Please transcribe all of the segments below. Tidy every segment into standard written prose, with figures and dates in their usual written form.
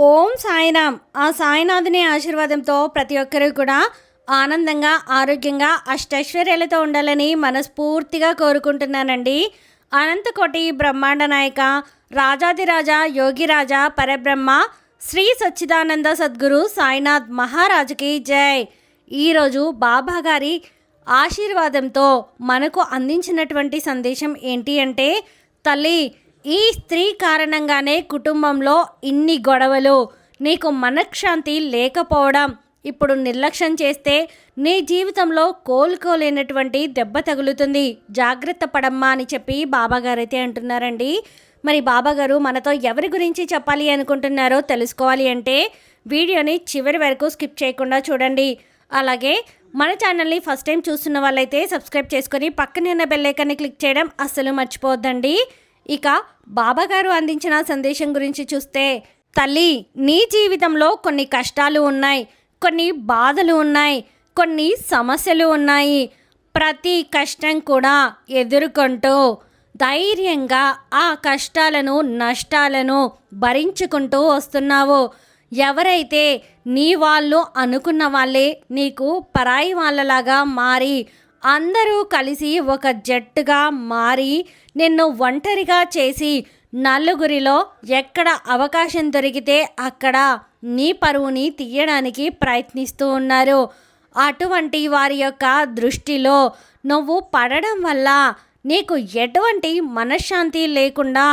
ఓం సాయిరామ్. ఆ సాయినాథుని ఆశీర్వాదంతో ప్రతి ఒక్కరూ కూడా ఆనందంగా, ఆరోగ్యంగా, అష్టైశ్వర్యాలతో ఉండాలని మనస్ఫూర్తిగా కోరుకుంటున్నానండి. అనంతకోటి బ్రహ్మాండ నాయక, రాజాదిరాజ, యోగిరాజా, పరబ్రహ్మ, శ్రీ సచ్చిదానంద సద్గురు సాయినాథ్ మహారాజుకి జై. ఈరోజు బాబా గారి ఆశీర్వాదంతో మనకు అందించినటువంటి సందేశం ఏంటి అంటే, తల్లి, ఈ స్త్రీ కారణంగానే కుటుంబంలో ఇన్ని గొడవలు, నీకు మనశ్శాంతి లేకపోవడం, ఇప్పుడు నిర్లక్ష్యం చేస్తే నీ జీవితంలో కోలుకోలేనటువంటి దెబ్బ తగులుతుంది, జాగ్రత్త పడమ్మా అని చెప్పి బాబాగారైతే అంటున్నారండి. మరి బాబాగారు మనతో ఎవరి గురించి చెప్పాలి అనుకుంటున్నారో తెలుసుకోవాలి అంటే వీడియోని చివరి వరకు స్కిప్ చేయకుండా చూడండి. అలాగే మన ఛానల్ని ఫస్ట్ టైం చూస్తున్న వాళ్ళైతే సబ్స్క్రైబ్ చేసుకొని పక్కనే ఉన్న బెల్ ఐకాన్ని క్లిక్ చేయడం అస్సలు మర్చిపోవద్దండి. ఇక బాబాగారు అందించిన సందేశం గురించి చూస్తే, తల్లి, నీ జీవితంలో కొన్ని కష్టాలు ఉన్నాయి, కొన్ని బాధలు ఉన్నాయి, కొన్ని సమస్యలు ఉన్నాయి. ప్రతి కష్టం కూడా ఎదుర్కొంటూ ధైర్యంగా ఆ కష్టాలను, నష్టాలను భరించుకుంటూ వస్తున్నావు. ఎవరైతే నీ వాళ్ళు అనుకున్న వాళ్ళే నీకు పరాయి వాళ్ళలాగా మారి, అందరూ కలిసి ఒక జట్టుగా మారి నిన్ను ఒంటరిగా చేసి నలుగురిలో ఎక్కడ అవకాశం దొరికితే అక్కడ నీ పరువుని తీయడానికి ప్రయత్నిస్తూ ఉన్నారు. అటువంటి వారి యొక్క దృష్టిలో నువ్వు పడడం వల్ల నీకు ఎటువంటి మనశ్శాంతి లేకుండా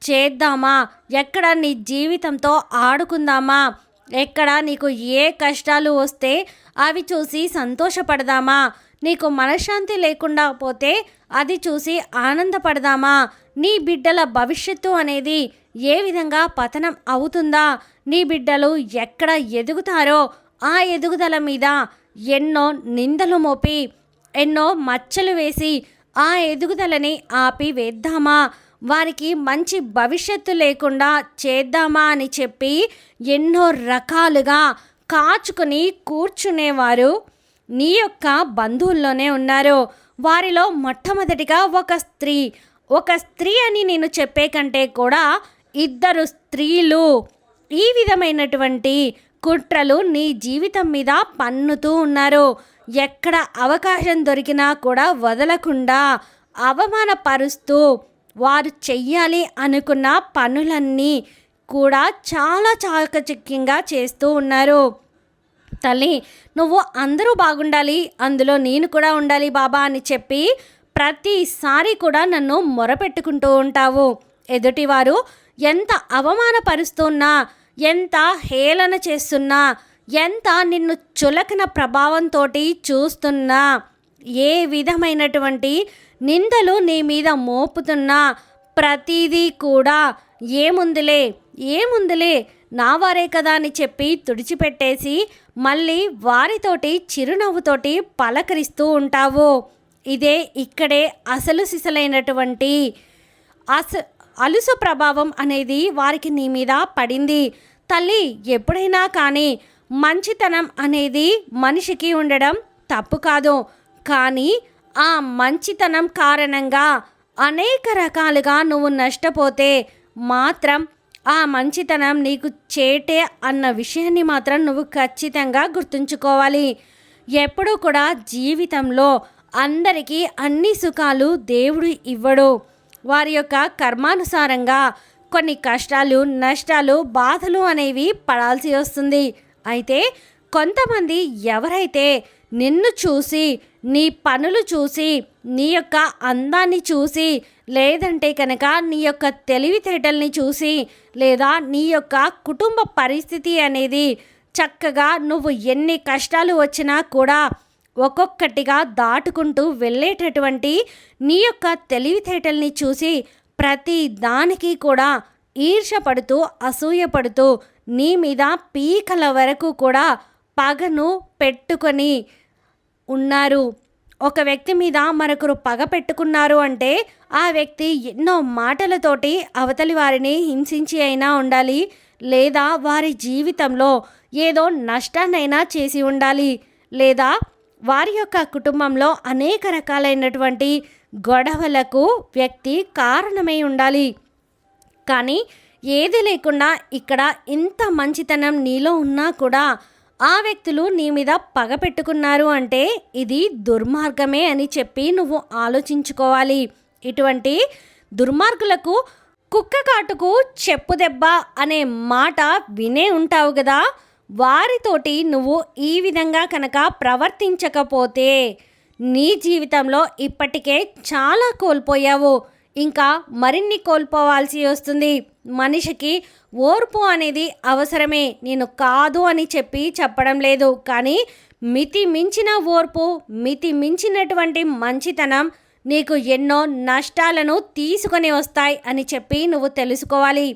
చేద్దామా, ఎక్కడ నీ జీవితంతో ఆడుకుందామా, ఎక్కడ నీకు ఏ కష్టాలు వస్తే అవి చూసి సంతోషపడదామా, నీకు మనశ్శాంతి లేకుండా పోతే అది చూసి ఆనందపడదామా, నీ బిడ్డల భవిష్యత్తు అనేది ఏ విధంగా పతనం అవుతుందా, నీ బిడ్డలు ఎక్కడ ఎదుగుతారో ఆ ఎదుగుదల మీద ఎన్నో నిందలు మోపి, ఎన్నో మచ్చలు వేసి ఆ ఎదుగుదలని ఆపి వేద్దామా, వారికి మంచి భవిష్యత్తు లేకుండా చేద్దామా అని చెప్పి ఎన్నో రకాలుగా కాచుకొని కూర్చునేవారు నీ యొక్క బంధువుల్లోనే ఉన్నారు. వారిలో మొట్టమొదటిగా ఒక స్త్రీ అని నేను చెప్పే కంటే కూడా ఇద్దరు స్త్రీలు ఈ విధమైనటువంటి కుట్రలు నీ జీవితం మీద పన్నుతూ ఉన్నారు. ఎక్కడ అవకాశం దొరికినా కూడా వదలకుండా అవమానపరుస్తూ వారు చెయ్యాలి అనుకున్న పనులన్నీ కూడా చాలా చాకచక్యంగా చేస్తూ ఉన్నారు. తల్లి, నువ్వు అందరూ బాగుండాలి, అందులో నేను కూడా ఉండాలి బాబా అని చెప్పి ప్రతిసారి కూడా నన్ను మొరపెట్టుకుంటూ ఉంటావు. ఎదుటివారు ఎంత అవమానపరుస్తున్నా, ఎంత హేళన చేస్తున్నా, ఎంత నిన్ను చులకన ప్రభావంతో చూస్తున్నా, ఏ విధమైనటువంటి నిందలు నీ మీద మోపుతున్నా ప్రతిదీ కూడా ఏముందిలే నా వారే కదా అని చెప్పి తుడిచిపెట్టేసి మళ్ళీ వారితోటి చిరునవ్వుతోటి పలకరిస్తూ ఉంటావు. ఇదే ఇక్కడే అసలు సిసలైనటువంటి అలుసు ప్రభావం అనేది వారికి నీ మీద పడింది. తల్లి, ఎప్పుడైనా కానీ మంచితనం అనేది మనిషికి ఉండడం తప్పు కాదు, కానీ ఆ మంచితనం కారణంగా అనేక రకాలుగా నువ్వు నష్టపోతే మాత్రం ఆ మంచితనం నీకు చేటే అన్న విషయాన్ని మాత్రం నువ్వు ఖచ్చితంగా గుర్తుంచుకోవాలి. ఎప్పుడూ కూడా జీవితంలో అందరికీ అన్ని సుఖాలు దేవుడు ఇవ్వడు. వారి యొక్క కర్మానుసారంగా కొన్ని కష్టాలు, నష్టాలు, బాధలు అనేవి పడాల్సి వస్తుంది. అయితే కొంతమంది ఎవరైతే నిన్ను చూసి, నీ పనులు చూసి, నీ యొక్క అందాన్ని చూసి, లేదంటే కనుక నీ యొక్క తెలివితేటల్ని చూసి, లేదా నీ యొక్క కుటుంబ పరిస్థితి అనేది చక్కగా నువ్వు ఎన్ని కష్టాలు వచ్చినా కూడా ఒక్కొక్కటిగా దాటుకుంటూ వెళ్ళేటటువంటి నీ యొక్క తెలివితేటల్ని చూసి ప్రతి దానికి కూడా ఈర్షపడుతూ, అసూయపడుతూ నీ మీద పీకల వరకు కూడా పగను పెట్టుకొని ఉన్నారు. ఒక వ్యక్తి మీద మరొకరు పగ పెట్టుకున్నారు అంటే ఆ వ్యక్తి ఎన్నో మాటలతోటి అవతలి వారిని హింసించి అయినా ఉండాలి, లేదా వారి జీవితంలో ఏదో నష్టాన్నైనా చేసి ఉండాలి, లేదా వారి యొక్క కుటుంబంలో అనేక రకాలైనటువంటి గొడవలకు వ్యక్తి కారణమై ఉండాలి. కానీ ఏది లేకుండా ఇక్కడ ఇంత మంచితనం నీలో ఉన్నా కూడా ఆ వ్యక్తులు నీ మీద పగ పెట్టుకున్నారు అంటే ఇది దుర్మార్గమే అని చెప్పి నువ్వు ఆలోచించుకోవాలి. ఇటువంటి దుర్మార్గులకు కుక్క కాటుకు చెప్పు దెబ్బ అనే మాట వినే ఉంటావు కదా. వారితోటి నువ్వు ఈ విధంగా కనుక ప్రవర్తించకపోతే నీ జీవితంలో ఇప్పటికే చాలా కోల్పోయావు, ఇంకా మరిన్ని కోల్పోవాల్సి వస్తుంది. మనిషికి ఓర్పు అనేది అవసరమే, నేను కాదు అని చెప్పడం లేదు. కానీ మితి మించిన ఓర్పు, మితి మించినటువంటి మంచితనం నీకు ఎన్నో నష్టాలను తీసుకొని వస్తాయి అని చెప్పి నువ్వు తెలుసుకోవాలి.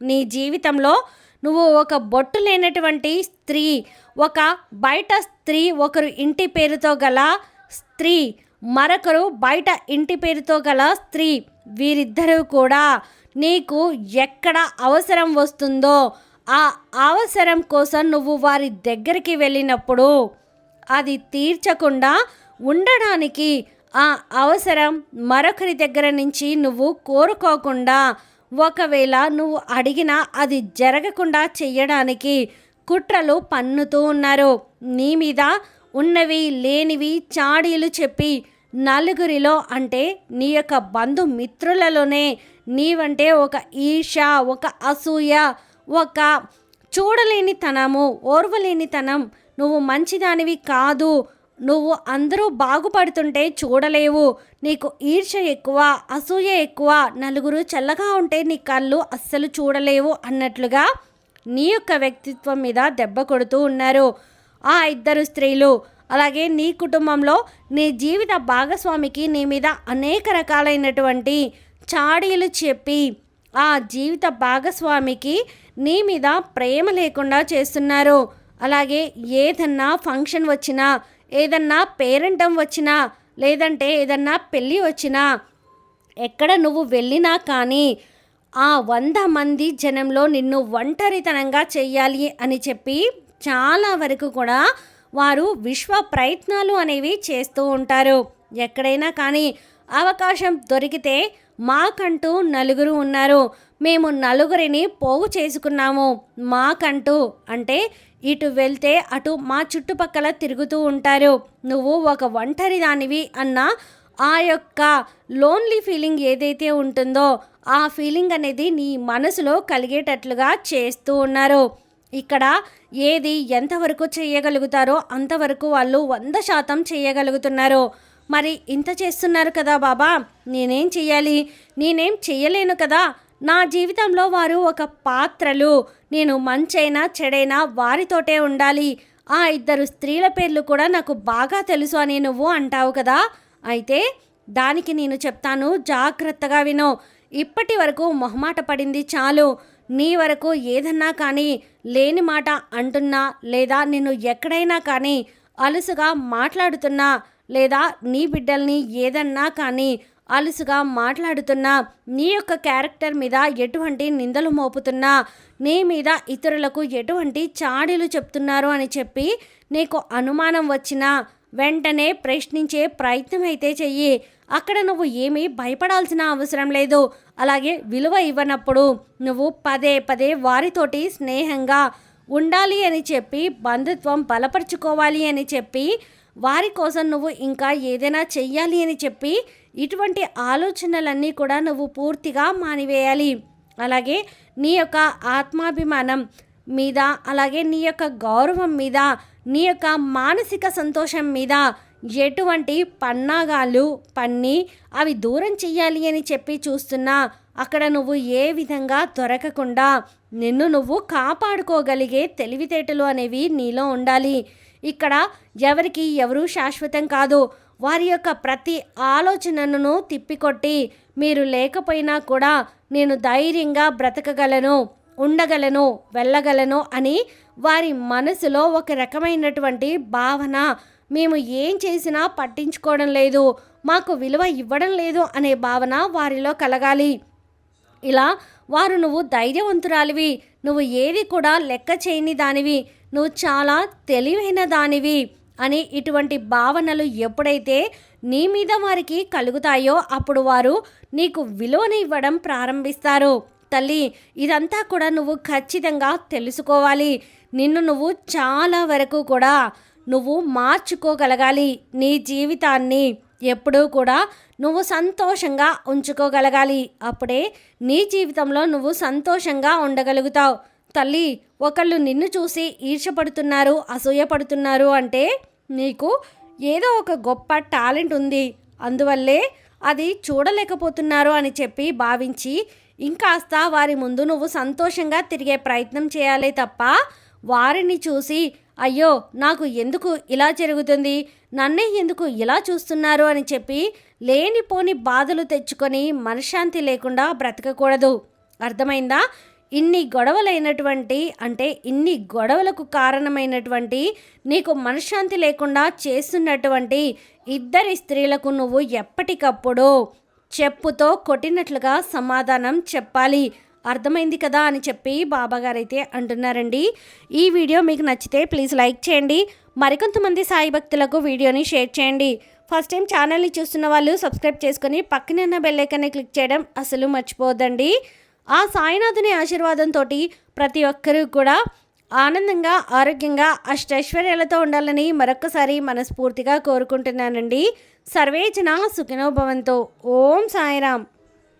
నీ జీవితంలో నువ్వు ఒక బొట్టు లేనటువంటి స్త్రీ, ఒక బయట స్త్రీ, ఒకరు ఇంటి పేరుతో గల స్త్రీ, మరొకరు బయట ఇంటి పేరుతో గల స్త్రీ, వీరిద్దరూ కూడా నీకు ఎక్కడ అవసరం వస్తుందో ఆ అవసరం కోసం నువ్వు వారి దగ్గరికి వెళ్ళినప్పుడు అది తీర్చకుండా ఉండడానికి, ఆ అవసరం మరొకరి దగ్గర నుంచి నువ్వు కోరుకోకుండా, ఒకవేళ నువ్వు అడిగినా అది జరగకుండా చెయ్యడానికి కుట్రలు పన్నుతూ ఉన్నారు. నీ మీద ఉన్నవి లేనివి చాడీలు చెప్పి నలుగురిలో, అంటే నీ యొక్క బంధుమిత్రులలోనే నీవంటే ఒక ఈర్ష, ఒక అసూయ, ఒక చూడలేనితనము, ఓర్వలేనితనం, నువ్వు మంచిదానివి కాదు, నువ్వు అందరూ బాగుపడుతుంటే చూడలేవు, నీకు ఈర్ష్య ఎక్కువ, అసూయ ఎక్కువ, నలుగురు చల్లగా ఉంటే నీ కళ్ళు అస్సలు చూడలేవు అన్నట్లుగా నీ యొక్క వ్యక్తిత్వం మీద దెబ్బ కొడుతూ ఉన్నారు ఆ ఇద్దరు స్త్రీలు. అలాగే నీ కుటుంబంలో నీ జీవిత భాగస్వామికి నీ మీద అనేక రకాలైనటువంటి చాడీలు చెప్పి ఆ జీవిత భాగస్వామికి నీ మీద ప్రేమ లేకుండా చేస్తున్నారు. అలాగే ఏదన్నా ఫంక్షన్ వచ్చినా, ఏదన్నా పేరెంటం వచ్చినా, లేదంటే ఏదన్నా పెళ్ళి వచ్చినా, ఎక్కడ నువ్వు వెళ్ళినా కానీ ఆ 100 మంది జనంలో నిన్ను ఒంటరితనంగా చెయ్యాలి అని చెప్పి చాలా వరకు కూడా వారు విశ్వ ప్రయత్నాలు అనేవి చేస్తూ ఉంటారు. ఎక్కడైనా కానీ అవకాశం దొరికితే మాకంటూ నలుగురు ఉన్నారు, మేము నలుగురిని పోగు చేసుకున్నాము, మాకంటూ, అంటే ఇటు వెళ్తే అటు మా చుట్టుపక్కల తిరుగుతూ ఉంటారు. నువ్వు ఒక ఒంటరి దానివి అన్న ఆ యొక్క లోన్లీ ఫీలింగ్ ఏదైతే ఉంటుందో ఆ ఫీలింగ్ అనేది నీ మనసులో కలిగేటట్లుగా చేస్తూ ఉన్నారు. ఇక్కడ ఏది ఎంతవరకు చేయగలుగుతారో అంతవరకు వాళ్ళు 100% చేయగలుగుతున్నారు. మరి ఇంత చేస్తున్నారు కదా బాబా, నేనేం చెయ్యాలి? నేనేం చెయ్యలేను కదా. నా జీవితంలో వారు ఒక పాత్రలు, నేను మంచైనా చెడైనా వారితోటే ఉండాలి. ఆ ఇద్దరు స్త్రీల పేర్లు కూడా నాకు బాగా తెలుసు అని నువ్వు అంటావు కదా. అయితే దానికి నేను చెప్తాను, జాగ్రత్తగా వినో. ఇప్పటి వరకు మొహమాట పడింది చాలు. నీ వరకు ఏదన్నా కానీ లేని మాట అంటున్నా, లేదా నిన్ను ఎక్కడైనా కానీ అలుసుగా మాట్లాడుతున్నా, లేదా నీ బిడ్డల్ని ఏదన్నా కానీ అలుసుగా మాట్లాడుతున్నా, నీ యొక్క క్యారెక్టర్ మీద ఎటువంటి నిందలు మోపుతున్నా, నీ మీద ఇతరులకు ఎటువంటి చాడీలు చెప్తున్నారు అని చెప్పి నీకు అనుమానం వచ్చినా వెంటనే ప్రశ్నించే ప్రయత్నం అయితే చెయ్యి. అక్కడ నువ్వు ఏమీ భయపడాల్సిన అవసరం లేదు. అలాగే విలువ ఇవ్వనప్పుడు నువ్వు పదే పదే వారితోటి స్నేహంగా ఉండాలి అని చెప్పి, బంధుత్వం బలపరుచుకోవాలి అని చెప్పి, వారి కోసం నువ్వు ఇంకా ఏదైనా చెయ్యాలి అని చెప్పి, ఇటువంటి ఆలోచనలన్నీ కూడా నువ్వు పూర్తిగా మానివేయాలి. అలాగే నీ యొక్క ఆత్మాభిమానం మీద, అలాగే నీ యొక్క గౌరవం మీద, నీ యొక్క మానసిక సంతోషం మీద ఎటువంటి పన్నాగాలు పన్ని అవి దూరం చెయ్యాలి అని చెప్పి చూస్తున్నా, అక్కడ నువ్వు ఏ విధంగా దొరకకుండా నిన్ను నువ్వు కాపాడుకోగలిగే తెలివితేటలు అనేవి నీలో ఉండాలి. ఇక్కడ ఎవరికి ఎవరు శాశ్వతం కాదు. వారి యొక్క ప్రతి ఆలోచనను తిప్పికొట్టి, మీరు లేకపోయినా కూడా నేను ధైర్యంగా బ్రతకగలను, ఉండగలను, వెళ్ళగలను అని వారి మనసులో ఒక రకమైనటువంటి భావన, మేము ఏం చేసినా పట్టించుకోవడం లేదు, మాకు విలువ ఇవ్వడం లేదు అనే భావన వారిలో కలగాలి. ఇలా వారు నువ్వు ధైర్యవంతురాలివి, నువ్వు ఏది కూడా లెక్క చేయని దానివి, నువ్వు చాలా తెలివైన దానివి అని ఇటువంటి భావనలు ఎప్పుడైతే నీ మీద వారికి కలుగుతాయో అప్పుడు వారు నీకు విలువని ఇవ్వడం ప్రారంభిస్తారు. తల్లి, ఇదంతా కూడా నువ్వు ఖచ్చితంగా తెలుసుకోవాలి. నిన్ను నువ్వు చాలా వరకు కూడా నువ్వు మార్చుకోగలగాలి. నీ జీవితాన్ని ఎప్పుడూ కూడా నువ్వు సంతోషంగా ఉంచుకోగలగాలి. అప్పుడే నీ జీవితంలో నువ్వు సంతోషంగా ఉండగలుగుతావు. తల్లి, ఒకళ్ళు నిన్ను చూసి ఈర్ష్యపడుతున్నారు, అసూయపడుతున్నారు అంటే నీకు ఏదో ఒక గొప్ప టాలెంట్ ఉంది, అందువల్లే అది చూడలేకపోతున్నారు అని చెప్పి భావించి ఇంకాస్త వారి ముందు నువ్వు సంతోషంగా తిరిగే ప్రయత్నం చేయాలి తప్ప వారిని చూసి అయ్యో నాకు ఎందుకు ఇలా జరుగుతుంది, నన్నే ఎందుకు ఇలా చూస్తున్నారు అని చెప్పి లేనిపోని బాధలు తెచ్చుకొని మనశ్శాంతి లేకుండా బ్రతకకూడదు. అర్థమైందా? ఇన్ని గొడవలైనటువంటి అంటే ఇన్ని గొడవలకు కారణమైనటువంటి నీకు మనశ్శాంతి లేకుండా చేస్తున్నటువంటి ఇద్దరి స్త్రీలకు నువ్వు ఎప్పటికప్పుడు చెప్పుతో కొట్టినట్లుగా సమాధానం చెప్పాలి. అర్థమైంది కదా అని చెప్పి బాబాగారు అయితే అంటున్నారండి. ఈ వీడియో మీకు నచ్చితే ప్లీజ్ లైక్ చేయండి. మరికొంతమంది సాయి భక్తులకు వీడియోని షేర్ చేయండి. ఫస్ట్ టైం ఛానల్ని చూస్తున్న వాళ్ళు సబ్స్క్రైబ్ చేసుకొని పక్కనే ఉన్న బెల్ ఐకాన్ని క్లిక్ చేయడం అసలు మర్చిపోవద్దండి. ఆ సాయినాథుని ఆశీర్వాదంతో ప్రతి ఒక్కరూ కూడా ఆనందంగా, ఆరోగ్యంగా, అష్టైశ్వర్యాలతో ఉండాలని మరొక్కసారి మనస్ఫూర్తిగా కోరుకుంటున్నానండి. సర్వే జనా సుఖినో భవంతు. ఓం సాయిరామ్.